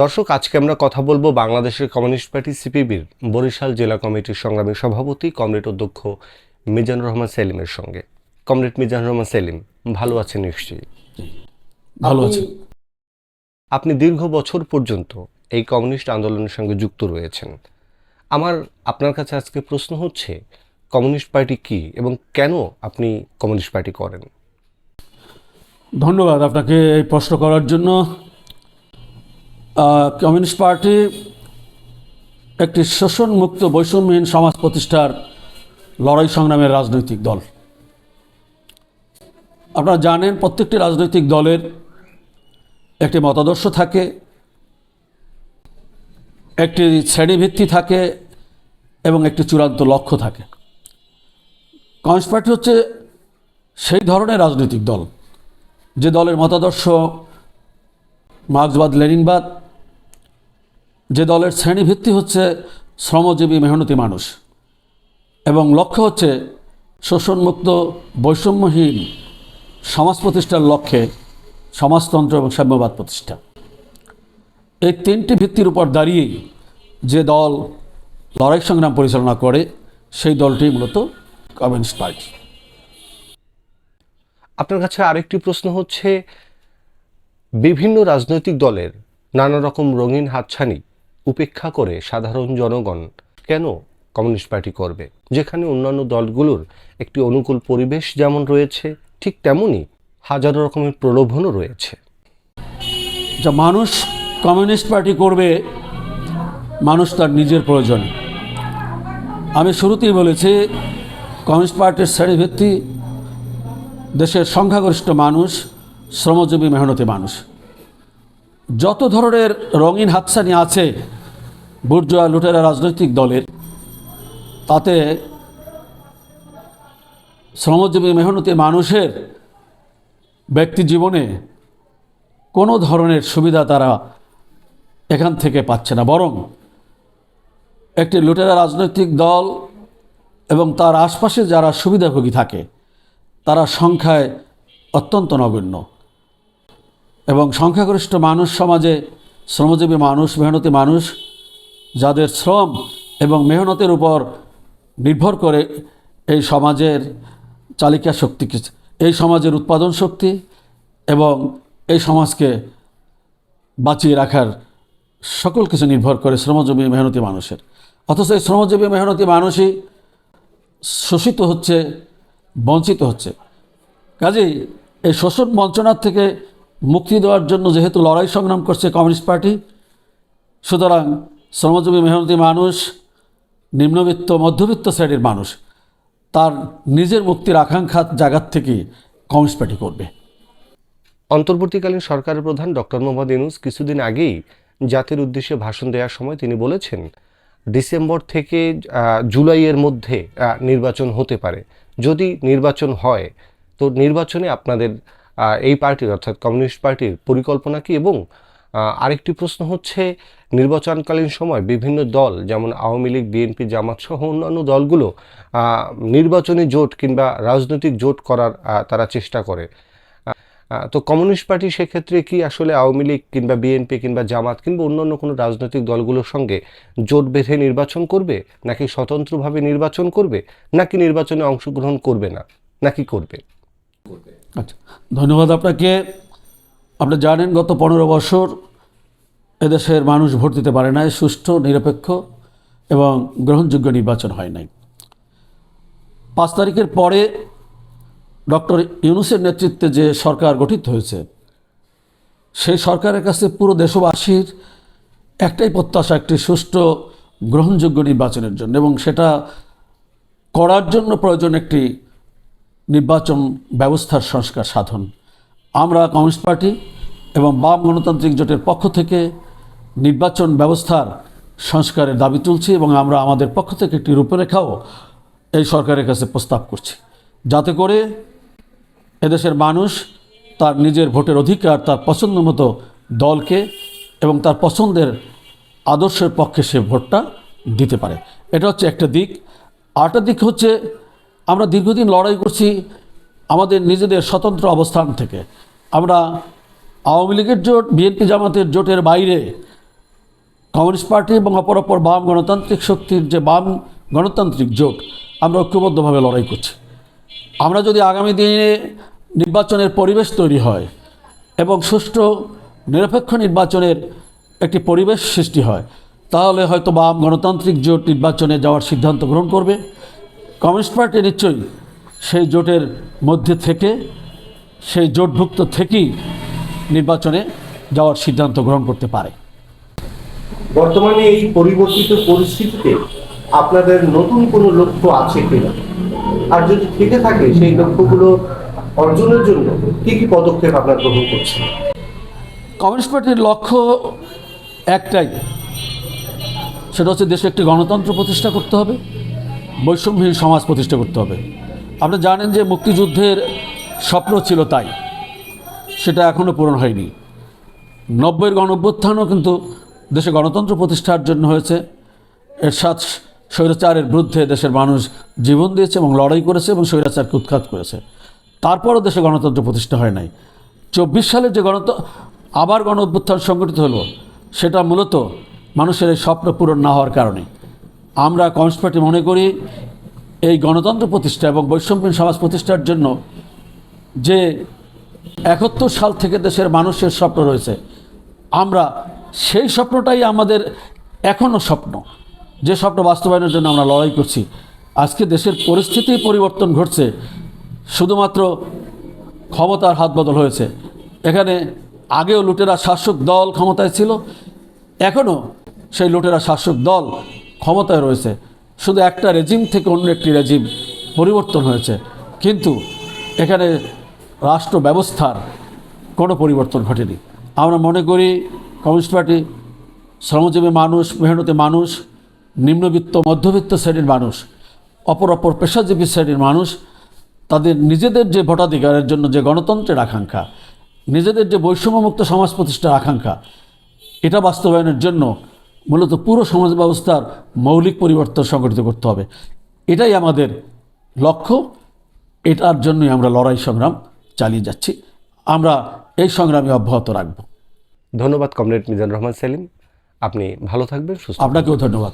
দর্শক, আজকে আমরা কথা বলবো বাংলাদেশের কমিউনিস্ট পার্টি সিপিবির বরিশাল জেলা কমিটির সংগ্রামী সভাপতি কমরেড অধ্যক্ষ মিজানুর রহমান সেলিমের সঙ্গে। কমরেড মিজানুর রহমান সেলিম, ভালো আছেন নিশ্চয়ই? ভালো আছে। আপনি দীর্ঘ বছর পর্যন্ত এই কমিউনিস্ট আন্দোলনের সঙ্গে যুক্ত রয়েছেন। আমার আপনার কাছে আজকে প্রশ্ন হচ্ছে, কমিউনিস্ট পার্টি কি এবং কেন আপনি কমিউনিস্ট পার্টি করেন? ধন্যবাদ আপনাকে এই প্রশ্ন করার জন্য। কমিউনিস্ট পার্টি একটি শোষণমুক্ত বৈষম্যহীন সমাজ প্রতিষ্ঠার লড়াই সংগ্রামের রাজনৈতিক দল। আপনারা জানেন, প্রত্যেকটি রাজনৈতিক দলের একটি মতাদর্শ থাকে, একটি শ্রেণীভিত্তি থাকে এবং একটি চূড়ান্ত লক্ষ্য থাকে। কমিউনিস্ট পার্টি হচ্ছে সেই ধরনের রাজনৈতিক দল যে দলের মতাদর্শ মার্ক্সবাদ লেনিনবাদ, যে দলের শ্রেণীভিত্তি হচ্ছে শ্রমজীবী মেহনতি মানুষ এবং লক্ষ্য হচ্ছে শোষণমুক্ত বৈষম্যহীন সমাজ প্রতিষ্ঠার লক্ষ্যে সমাজতন্ত্র এবং সাম্যবাদ প্রতিষ্ঠা। এই তিনটি ভিত্তির উপর দাঁড়িয়েই যে দল লড়াই সংগ্রাম পরিচালনা করে সেই দলটি মূলত কমিউনিস্ট পার্টি। আপনার কাছে আরেকটি প্রশ্ন হচ্ছে, বিভিন্ন রাজনৈতিক দলের নানা রকম রঙিন হাতছানি উপেক্ষা করে সাধারণ জনগণ কেন কমিউনিস্ট পার্টি করবে, যেখানে অন্যান্য দলগুলোর একটি অনুকূল পরিবেশ যেমন রয়েছে, ঠিক তেমনই হাজারো রকমের প্রলোভনও রয়েছে? যা মানুষ কমিউনিস্ট পার্টি করবে মানুষ তার নিজের প্রয়োজনে। আমি শুরুতেই বলেছি, কমিউনিস্ট পার্টির শ্রেণীভিত্তি দেশের সংখ্যাগরিষ্ঠ মানুষ, শ্রমজীবী মেহনতি মানুষ। যত ধরনের রঙিন হাতছানি আছে বুর্জোয়া লুটেরা রাজনৈতিক দলের, তাতে শ্রমজীবী মেহনতি মানুষের ব্যক্তি জীবনে কোনো ধরনের সুবিধা তারা এখান থেকে পাচ্ছে না, বরং একটি লুটেরা রাজনৈতিক দল এবং তার আশপাশে যারা সুবিধাভোগী থাকে তারা সংখ্যায় অত্যন্ত নগণ্য এবং সংখ্যাগরিষ্ঠ মানুষ সমাজে শ্রমজীবী মানুষ, মেহনতি মানুষ, যাদের শ্রম এবং মেহনতের উপর নির্ভর করে এই সমাজের চালিকা শক্তি, এই সমাজের উৎপাদন শক্তি এবং এই সমাজকে বাঁচিয়ে রাখার সকল কিছু নির্ভর করে শ্রমজীবী মেহনতি মানুষের। অথচ এই শ্রমজীবী মেহনতি মানুষই শোষিত হচ্ছে, বঞ্চিত হচ্ছে। কাজেই এই শোষণ বঞ্চনার থেকে মুক্তি দেওয়ার জন্য যেহেতু লড়াই সংগ্রাম করছে কমিউনিস্ট পার্টি, সুতরাং শ্রমজীবী মেহনতি মানুষ, নিম্নবিত্ত মধ্যবিত্ত শ্রেণীর মানুষ তার নিজের মুক্তির আকাঙ্ক্ষার জায়গার থেকেই কমিউনিস্ট পার্টি করবে। অন্তর্বর্তীকালীন সরকারের প্রধান ডক্টর মোহাম্মদ ইউনূস কিছুদিন আগেই জাতির উদ্দেশ্যে ভাষণ দেওয়ার সময় তিনি বলেছেন, ডিসেম্বর থেকে জুলাইয়ের মধ্যে নির্বাচন হতে পারে। যদি নির্বাচন হয় তো নির্বাচনে আপনাদের এই পার্টির অর্থাৎ কমিউনিস্ট পার্টির পরিকল্পনা কী? এবং আরেকটি প্রশ্ন হচ্ছে, নির্বাচনকালীন সময় বিভিন্ন দল যেমন আওয়ামী লীগ, বিএনপি, জামাত সহ অন্যান্য দলগুলো নির্বাচনী জোট কিংবা রাজনৈতিক জোট করার তারা চেষ্টা করে। তো কমিউনিস্ট পার্টি সেক্ষেত্রে কি আসলে আওয়ামী লীগ কিংবা বিএনপি কিংবা জামাত কিংবা অন্যান্য কোনো রাজনৈতিক দলগুলোর সঙ্গে জোট বেঁধে নির্বাচন করবে, নাকি স্বতন্ত্রভাবে নির্বাচন করবে, নাকি নির্বাচনে অংশগ্রহণ করবে না, নাকি করবে? আচ্ছা, ধন্যবাদ আপনাকে। আপনি জানেন, গত 15 বছর এদেশের মানুষ ভোট দিতে পারে নাই, সুষ্ঠু, নিরপেক্ষ এবং গ্রহণযোগ্য নির্বাচন হয় নাই। 5 তারিখের পরে ডক্টর ইউনূসের নেতৃত্বে যে সরকার গঠিত হয়েছে, সেই সরকারের কাছে পুরো দেশবাসীর একটাই প্রত্যাশা, একটি সুষ্ঠু গ্রহণযোগ্য নির্বাচনের জন্য, এবং সেটা করার জন্য প্রয়োজন একটি নির্বাচন ব্যবস্থার সংস্কার সাধন। আমরা কমিউনিস্ট পার্টি এবং বাম গণতান্ত্রিক জোটের পক্ষ থেকে নির্বাচন ব্যবস্থার সংস্কারের দাবি তুলছি এবং আমরা আমাদের পক্ষ থেকে একটি রূপরেখাও এই সরকারের কাছে প্রস্তাব করছি, যাতে করে এদেশের মানুষ তার নিজের ভোটের অধিকার তার পছন্দ মতো দলকে এবং তার পছন্দের আদর্শের পক্ষে সে ভোটটা দিতে পারে। এটা হচ্ছে একটা দিক। আরেকটা দিক হচ্ছে, আমরা দীর্ঘদিন লড়াই করছি আমাদের নিজেদের স্বতন্ত্র অবস্থান থেকে। আমরা আওয়ামী লীগের জোট, বিএনপি জামাতের জোটের বাইরে কমিউনিস্ট পার্টি এবং অপর বাম গণতান্ত্রিক শক্তির যে বাম গণতান্ত্রিক জোট, আমরা ঐক্যবদ্ধভাবে লড়াই করছি। আমরা যদি আগামী দিনে নির্বাচনের পরিবেশ তৈরি হয় এবং সুষ্ঠু নিরপেক্ষ নির্বাচনের একটি পরিবেশ সৃষ্টি হয়, তাহলে হয়তো বাম গণতান্ত্রিক জোট নির্বাচনে যাওয়ার সিদ্ধান্ত গ্রহণ করবে। কমিউনিস্ট পার্টি নিশ্চয়ই সেই জোটের মধ্যে থেকে, সেই জোটভুক্ত থেকেই নির্বাচনে যাওয়ার সিদ্ধান্ত গ্রহণ করতে পারে। বর্তমানে এই পরিবর্তিত পরিস্থিতিতে আপনাদের নতুন কোনো লক্ষ্য আছে কিনা, আর যদি থেকে থাকে সেই লক্ষ্যগুলো অর্জনের জন্য কি কি পদক্ষেপ আপনারা গ্রহণ করছেন? কমিউনিস্ট পার্টির লক্ষ্য একটাই, সেটা হচ্ছে দেশে একটি গণতন্ত্র প্রতিষ্ঠা করতে হবে, বৈষম্যহীন সমাজ প্রতিষ্ঠা করতে হবে। আপনি জানেন যে মুক্তিযুদ্ধের স্বপ্ন ছিল তাই, সেটা এখনও পূরণ হয়নি। 90-এর গণঅভ্যুত্থানও কিন্তু দেশে গণতন্ত্র প্রতিষ্ঠার জন্য হয়েছে। এরশাদ স্বৈরাচারের বিরুদ্ধে দেশের মানুষ জীবন দিয়েছে এবং লড়াই করেছে এবং স্বৈরাচারকে উৎখাত করেছে। তারপরও দেশে গণতন্ত্র প্রতিষ্ঠা হয় নাই। 24 সালে যে আবার গণঅভ্যুত্থান সংগঠিত হলো, সেটা মূলত মানুষের এই স্বপ্ন পূরণ না হওয়ার কারণে। আমরা কমিউনিস্ট পার্টি মনে করি এই গণতন্ত্র প্রতিষ্ঠা এবং বৈষম্যহীন সমাজ প্রতিষ্ঠার জন্য যে 71 সাল থেকে দেশের মানুষের স্বপ্ন রয়েছে, আমরা সেই স্বপ্নটাই আমাদের এখনও স্বপ্ন, যে স্বপ্ন বাস্তবায়নের জন্য আমরা লড়াই করছি। আজকে দেশের পরিস্থিতি পরিবর্তন ঘটছে, শুধুমাত্র ক্ষমতার হাত বদল হয়েছে। এখানে আগেও লুটেরা শাসক দল ক্ষমতায় ছিল, এখনও সেই লুটেরা শাসক দল ক্ষমতায় রয়েছে, শুধু একটা রেজিম থেকে অন্য একটি রেজিম পরিবর্তন হয়েছে, কিন্তু এখানে রাষ্ট্র ব্যবস্থার কোনো পরিবর্তন ঘটেনি। আমরা মনে করি কমিউনিস্ট পার্টি শ্রমজীবী মানুষ, মেহনতি মানুষ, নিম্নবিত্ত মধ্যবিত্ত শ্রেণীর মানুষ, অপর পেশাজীবী শ্রেণীর মানুষ, তাদের নিজেদের যে ভোটাধিকারের জন্য যে গণতন্ত্রের আকাঙ্ক্ষা, নিজেদের যে বৈষম্যমুক্ত সমাজ প্রতিষ্ঠার আকাঙ্ক্ষা, এটা বাস্তবায়নের জন্য মূলত পুরো সমাজ ব্যবস্থার মৌলিক পরিবর্তন সংগঠিত করতে হবে। এটাই আমাদের লক্ষ্য, এটার জন্যই আমরা লড়াই সংগ্রাম চালিয়ে যাচ্ছি। আমরা এই সংগ্রামে অব্যাহত রাখব। ধন্যবাদ কমরেড মিজানুর রহমান সেলিম, আপনি ভালো থাকবেন, সুস্থ থাকবেন। আপনাকেও ধন্যবাদ।